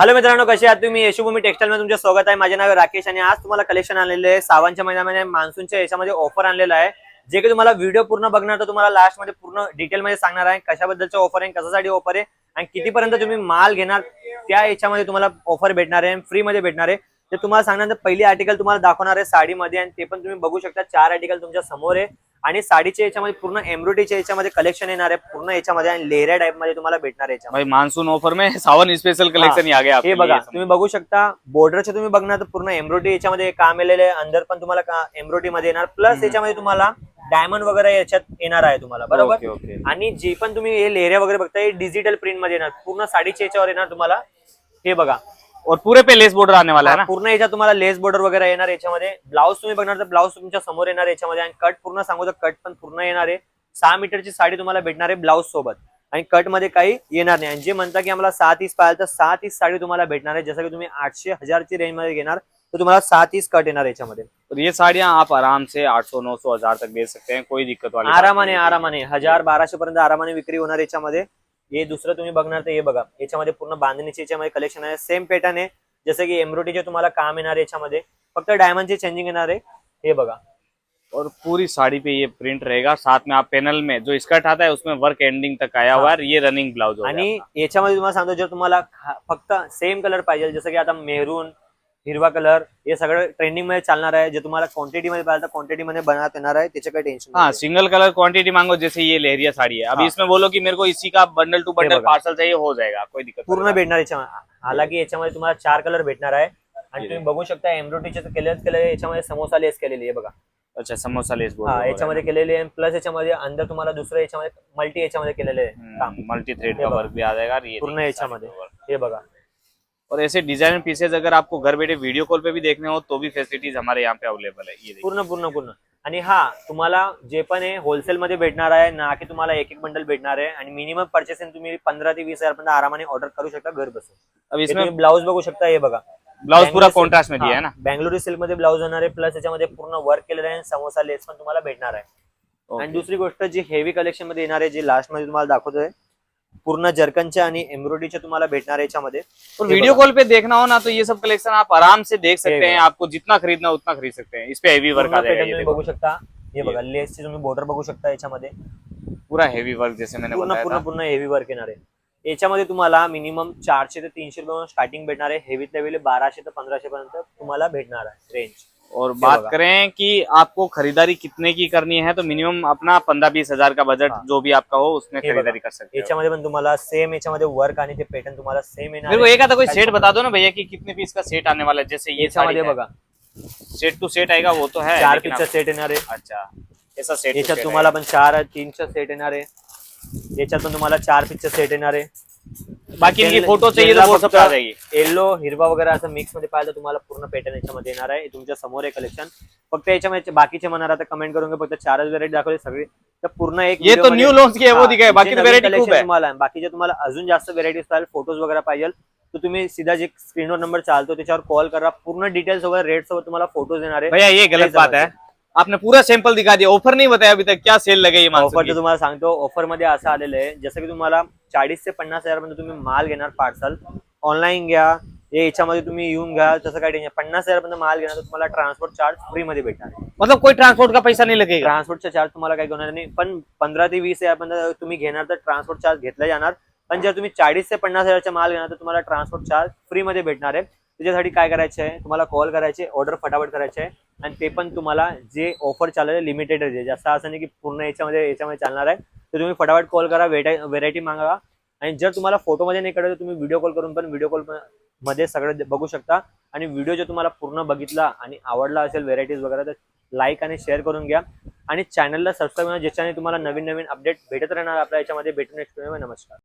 Hello मित्रांनो, कसे आहात तुम्ही? यशोभूमी टेक्सटाईल मध्ये तुमचे स्वागत आहे. माझे नाव आहे राकेश आणि आज तुम्हाला कलेक्शन आणलेले आहे. सावांच्या महिन्यामध्ये मान्सूनच्या याच्यामध्ये ऑफर आणलेला आहे, जे की तुम्हाला व्हिडिओ पूर्ण बघणार तर तुम्हाला लास्ट मध्ये पूर्ण डिटेल मध्ये सांगणार आहे कशाबद्दलचं ऑफर आहे, कशासाठी ऑफर आहे आणि कितीपर्यंत तुम्ही माल घेणार त्या याच्यामध्ये तुम्हाला ऑफर भेटणार आहे, फ्री मध्ये भेटणार आहे. ते तुम्हाला सांगणार. पहिली आर्टिकल तुम्हाला दाखवणार आहे साडीमध्ये आणि ते पण तुम्ही बघू शकता. 4 आर्टिकल तुमच्या समोर आहे आणि साडीच्या याच्यामध्ये पूर्ण एम्ब्रॉयडरीच्या याच्यामध्ये कलेक्शन येणार आहे पूर्ण याच्यामध्ये आणि लेहऱ्या टाइप मध्ये तुम्हाला भेटणार आहे. भाई मानसून ऑफर में सावन स्पेशल कलेक्शन आ गया. हे बघा तुम्ही बघू शकता. बॉर्डरचे तुम्ही बघणार तर पूर्ण एम्ब्रॉयडरी याच्यामध्ये काम आलेले आहे. अंदर पण तुम्हाला एम्ब्रॉयडरी मध्ये येणार, प्लस याच्यामध्ये तुम्हाला डायमंड वगैरे याच्यात येणार आहे तुम्हाला, बरोबर. आणि जे पण तुम्ही हे लेहऱ्या वगैरे बघताय डिजिटल प्रिंट मध्ये येणार, पूर्ण साडीच्या याच्यावर येणार तुम्हाला. हे बघा और पूरे पे लेस बॉर्डर आने वाला है ना. पूर्ण याच्यात तुम्हाला लेस बॉर्डर वगैरे येणार याच्यामध्ये. ब्लाउज तुम्ही बघणार तर ब्लाउज तुमच्या समोर येणार याच्यामध्ये आणि कट पूर्ण सांगू तर कट पण पूर्ण येणार आहे. 6 मीटरची साडी तुम्हाला भेटणार आहे ब्लाउज सोबत आणि कट मध्ये काही येणार नाही. आणि जे म्हणता की आम्हाला 6 पाहिजे तर 6 साडी तुम्हाला भेटणार आहे. जसं की तुम्ही 800-1000 ची रेंज मध्ये घेणार तर तुम्हाला 6 कट येणार याच्यामध्ये. और ये साड़ियां आप आराम से 800-900-1000 तक बेच सकते हैं, कोई दिक्कत वाली आरामाने 1000-1200 पर्यंत आरामाने विक्री होणार याच्यामध्ये. हे दुसरं तुम्ही बघणार तर हे बघा याच्यामध्ये पूर्ण बांधणीचे याच्यामध्ये कलेक्शन आहे. सेम पॅटर्न आहे, जसं की एम्ब्रॉयडरीचे तुम्हाला काम येणार आहे याच्यामध्ये, फक्त डायमंडचे चेंजिंग येणार आहे. हे बघा और पूरी साड़ी पे ये प्रिंट रहेगा. साथ में आप पैनल में जो स्कर्ट आता है उसमें वर्क एंडिंग तक आया हुआ है. ये रनिंग ब्लाउज आणि याच्यामध्ये तुम्हाला सांगतो जर तुम्हाला फक्त सेम कलर पाहिजे, जसं की आता मेरून हिरवा कलर हे सगळं ट्रेंडिंग मध्ये चालणार आहे. जे तुम्हाला क्वांटिटी मध्ये पाहिजे तर क्वांटिटी मध्ये बनवत येणार आहे, त्याचं काही टेन्शन हाँ सिंगल कलर क्वांटिटी मांगो. जैसे ये लहरिया साड़ी है, अभी इसमें बोलो कि मेरे को इसी का बंडल टू बंडल पार्सल चाहिए, हो जाएगा, कोई दिक्कत पूर्ण भेटणार याच्यामध्ये. हालाकी याच्यामध्ये तुम्हाला 4 कलर भेटणार आहे आणि तुम्ही बघू शकता एम्ब्रॉयडरीचे केलेले याच्यामध्ये समोसा लेस केलेली आहे बघा. अच्छा समोसा लेस याच्यामध्ये केलेले आहे, प्लस याच्यामध्ये अंदर तुम्हाला दुसरं याच्यामध्ये मल्टी याच्यामध्ये केलेले आहे काम. मल्टी थ्रेड का वर्क भी आ जाएगा पूर्ण याच्यामध्ये. हे बघा और ऐसे डिजाइनर पीसेज अगर आपको घर बैठे वीडियो कॉल पे भी देखने हो तो भी फैसिलिटीज हमारे यहाँ पे अवेलेबल है. ये पूर्ण पूर्ण पूर्ण. आणि हा तुम्हाला जे पण आहे होलसेल मध्ये भेटणार आहे ना, की तुम्हाला एक एक बंडल भेटणार आहे आणि मिनिमम पर्चेसिंग तुम्ही 15 ते 20 हजार पर्यंत आरामाने ऑर्डर करू शकता घर बसून. अब इसमें ब्लाउज बघू शकता. हे बघा ब्लाउज पूरा कॉन्ट्रास्ट में दिया है ना. बेंगलुरू सिल्क मध्ये ब्लाउज होणार आहे, प्लस याच्यामध्ये पूर्ण वर्क केलेलं आहे. समोसा लेस पण तुम्हाला भेटणार आहे. आणि दुसरी गोष्ट जी हेवी कलेक्शन मध्ये येणार आहे, जी लास्ट मध्ये तुम्हाला दाखवतोय, पूर्ण जर्कनच्या आणि एम्ब्रॉयडरीच्या तुम्हाला भेटणार आहे याच्यामध्ये. तो वीडियो कॉल पे देखना हो ना तो ये सब कलेक्शन आप आराम से देख सकते हैं. आपको जितना खरीदना उतना खरीद सकते हैं. इस पे हेवी वर्क आ जाएगा. ये बघू शकता. हे बघा लेसची तुम्ही बॉर्डर बघू शकता याच्यामध्ये. पूरा हेवी वर्क जैसे मैंने बताया था. पूर्ण हेवी वर्क येणार आहे याच्यामध्ये. तुम्हाला मिनिमम 400 ते 300 रुपये स्टार्टिंग भेटणार आहे. हेवीत लेवल 1200 ते 1500 पर्यंत तुम्हाला भेटणार आहे रेंज. और बात करें कि आपको खरीदारी कितने की करनी है तो मिनिमम अपना 15-20 हजार का बजट जो भी आपका हो उसमें खरीदारी कर सकते हैं. याच्यामध्ये पण तुम्हाला सेम याच्यामध्ये वर्क आणि ते पैटर्न तुम्हाला सेम येणार. मेरे को एक आता कोई सेट बता दो ना भैया कि कितने पीस का सेट आने वाला है. जैसे ये याच्यामध्ये बघा सेट टू सेट आएगा वो तो है. 4 पीसचा सेट येणार आहे. अच्छा ऐसा सेट याच्यात तुम्हाला पण 4-3चा सेट येणार आहे. याच्यात पण तुम्हाला 4 पीसचा सेट येणार आहे. बाकी इनकी फोटो चाहिए तो वो सब आ जाएगी. येलो हिरवा वगैरे असं मिक्स मध्ये पाहिजे तुम्हाला पूर्ण पॅटर्न याच्यामध्ये येणार आहे. तुमच्या समोर आहे कलेक्शन. फक्त याच्यामध्ये बाकीचे म्हणणार आता कमेंट करून फक्त 4च व्हेरायटी दाखवली सगळी तर पूर्ण एक ये तो न्यू लॉन्च किया वो दिखाए. बाकी तो व्हेरायटी खूप आहे. तुम्हाला बाकीचे तुम्हाला अजून जास्त व्हेरायटीज पाहिजे, फोटोज वगैरे पाहिजे तर तुम्ही सीधा जे स्क्रीनवर नंबर चालतो त्याच्यावर कॉल करा. पूर्ण डिटेल्स वगैरे रेट सोबत तुम्हाला फोटोज येणार आहे. भैया ये गलत बात है, आपने पूरा सैंपल दिखा दिया. ऑफर नहीं बताया अभी तक क्या सेल लगे. ऑफर तर तुम्हाला सांगतो. ऑफर मध्ये असं आलेलं आहे जसं की तुम्हाला 40 ते 50 हजार पर्यंत तुम्ही माल घेणार पार्सल ऑनलाईन घ्या, याच्यामध्ये तुम्ही येऊन घ्या, तसं काही टेन्शन. 50 हजार पर्यंत माल घेणार तर तुम्हाला ट्रान्सपोर्ट चार्ज फ्री मध्ये भेटणार. मतलब कोई ट्रांसपोर्ट का पैसा नहीं लगेगा. ट्रान्सपोर्टचा चार्ज तुम्हाला काही घेणार नाही, पण 15 ते 20 हजार पर्यंत तुम्ही घेणार तर ट्रान्सपोर्ट चार्ज घेतला जाणार. पण जर तुम्ही 40 ते 50 हजारचा माल घेणार तर तुम्हाला ट्रान्सपोर्ट चार्ज फ्री मध्ये भेटणार आहे. त्याच्यासाठी काय करायचं आहे, तुम्हाला कॉल करायचे, ऑर्डर फटाफट करायचे आहे आणि ते पण तुम्हाला जे ऑफर चालू आहे लिमिटेड आहे. जास्त असं नाही की पूर्ण याच्यामध्ये चालणार आहे. तर तुम्ही फटाफट कॉल करा, व्हेरायटी मागा आणि जर तुम्हाला फोटोमध्ये नाही कळलं तर तुम्ही व्हिडिओ कॉल करून पण व्हिडिओ कॉल मध्ये सगळं बघू शकता. आणि व्हिडिओ जर तुम्हाला पूर्ण बघितला आणि आवडला असेल व्हेरायटीज वगैरे तर लाईक आणि शेअर करून घ्या आणि चॅनलला सबस्क्राईब करा, ज्याच्याने तुम्हाला नवीन नवीन अपडेट भेटत राहणार आपल्या याच्यामध्ये. भेटून नेक्स्ट व्हिडिओ. नमस्कार.